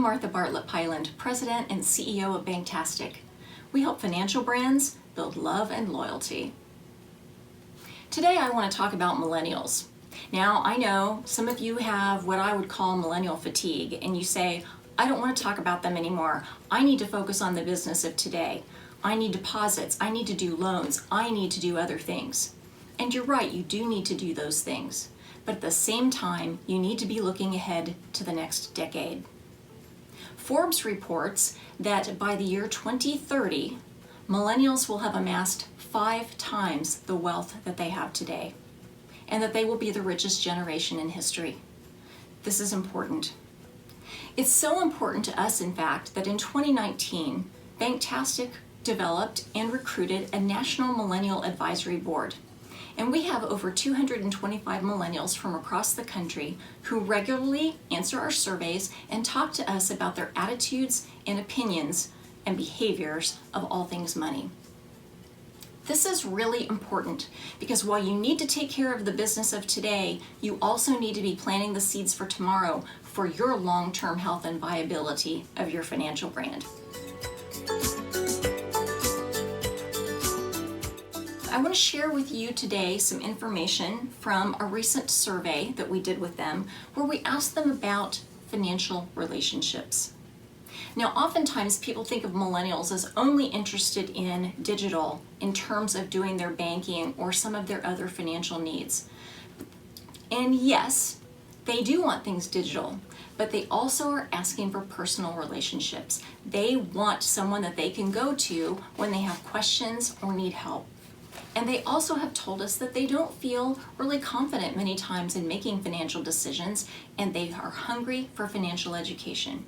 Martha Bartlett Piland, President and CEO of Banktastic. We help financial brands build love and loyalty. Today I want to talk about millennials. Now, I know some of you have what I would call millennial fatigue, and you say, I don't want to talk about them anymore. I need to focus on the business of today. I need deposits. I need to do loans. I need to do other things. And you're right, you do need to do those things. But at the same time, you need to be looking ahead to the next decade. Forbes reports that by the year 2030, millennials will have amassed 5 times the wealth that they have today, and that they will be the richest generation in history. This is important. It's so important to us, in fact, that in 2019, Banktastic developed and recruited a National Millennial Advisory Board. And we have over 225 millennials from across the country who regularly answer our surveys and talk to us about their attitudes and opinions and behaviors of all things money. This is really important because while you need to take care of the business of today, you also need to be planting the seeds for tomorrow for your long-term health and viability of your financial brand. I want to share with you today some information from a recent survey that we did with them where we asked them about financial relationships. Now, oftentimes people think of millennials as only interested in digital in terms of doing their banking or some of their other financial needs. And yes, they do want things digital, but they also are asking for personal relationships. They want someone that they can go to when they have questions or need help. And they also have told us that they don't feel really confident many times in making financial decisions, and they are hungry for financial education.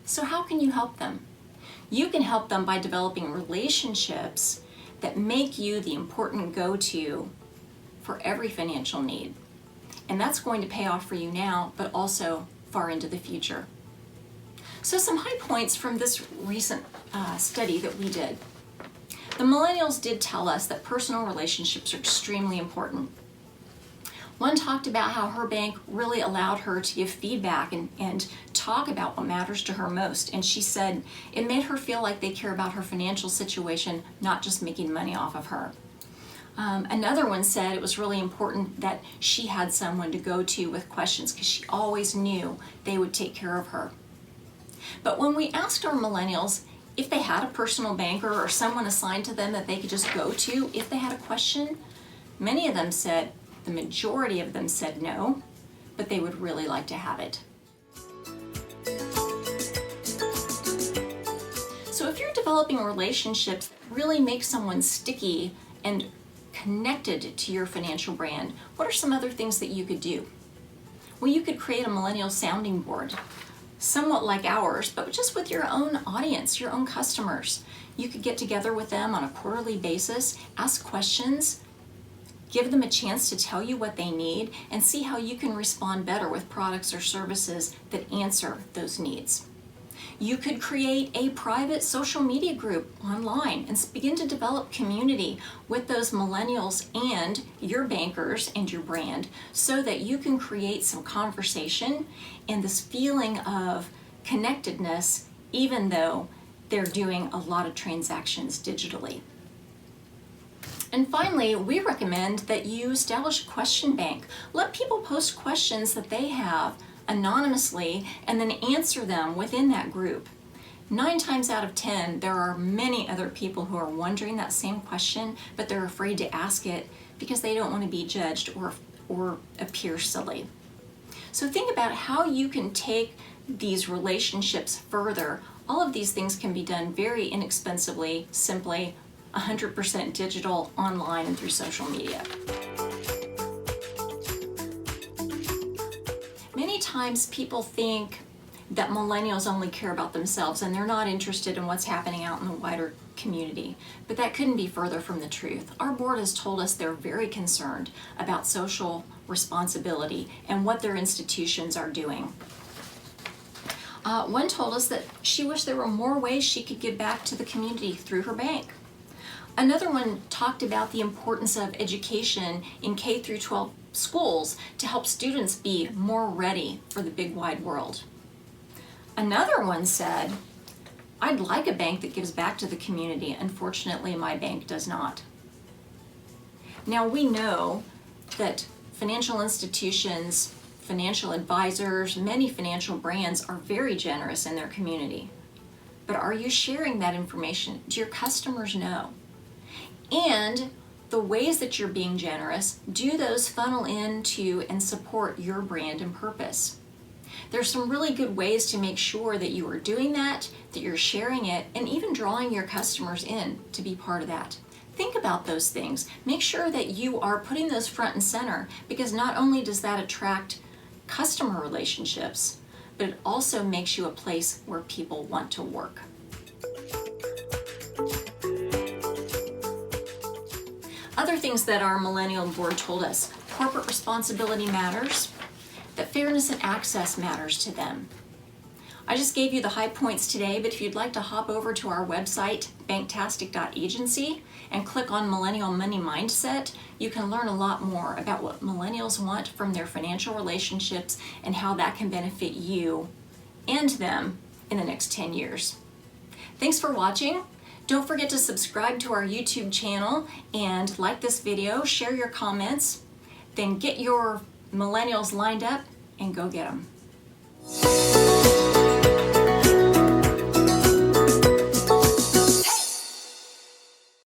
So how can you help them? You can help them by developing relationships that make you the important go-to for every financial need. And that's going to pay off for you now, but also far into the future. So some high points from this recent study that we did. The millennials did tell us that personal relationships are extremely important. One talked about how her bank really allowed her to give feedback and talk about what matters to her most. And she said it made her feel like they care about her financial situation, not just making money off of her. Another one said it was really important that she had someone to go to with questions because she always knew they would take care of her. But when we asked our millennials if they had a personal banker or someone assigned to them that they could just go to if they had a question, many of them said, the majority of them said no, but they would really like to have it. So if you're developing relationships that really make someone sticky and connected to your financial brand, what are some other things that you could do? Well, you could create a millennial sounding board, somewhat like ours, but just with your own audience, your own customers. You could get together with them on a quarterly basis, ask questions, give them a chance to tell you what they need, and see how you can respond better with products or services that answer those needs. You could create a private social media group online and begin to develop community with those millennials and your bankers and your brand so that you can create some conversation and this feeling of connectedness even though they're doing a lot of transactions digitally. And finally, we recommend that you establish a question bank. Let people post questions that they have anonymously and then answer them within that group. 9 times out of 10, there are many other people who are wondering that same question, but they're afraid to ask it because they don't want to be judged or appear silly. So think about how you can take these relationships further. All of these things can be done very inexpensively, simply 100% digital, online, and through social media. Many times people think that millennials only care about themselves and they're not interested in what's happening out in the wider community. But that couldn't be further from the truth. Our board has told us they're very concerned about social responsibility and what their institutions are doing. One told us that she wished there were more ways she could give back to the community through her bank. Another one talked about the importance of education in K through 12 schools to help students be more ready for the big wide world. Another one said, I'd like a bank that gives back to the community. Unfortunately, my bank does not. Now we know that financial institutions, financial advisors, many financial brands are very generous in their community. But are you sharing that information? Do your customers know? And the ways that you're being generous, do those funnel into and support your brand and purpose? There's some really good ways to make sure that you are doing that you're sharing it, and even drawing your customers in to be part of that. Think about those things. Make sure that you are putting those front and center, because not only does that attract customer relationships, but it also makes you a place where people want to work. Other things that our Millennial Board told us: corporate responsibility matters, that fairness and access matters to them. I just gave you the high points today, but if you'd like to hop over to our website, banktastic.agency, and click on Millennial Money Mindset, you can learn a lot more about what millennials want from their financial relationships and how that can benefit you and them in the next 10 years. Thanks for watching. Don't forget to subscribe to our YouTube channel and like this video, share your comments, then get your millennials lined up and go get them.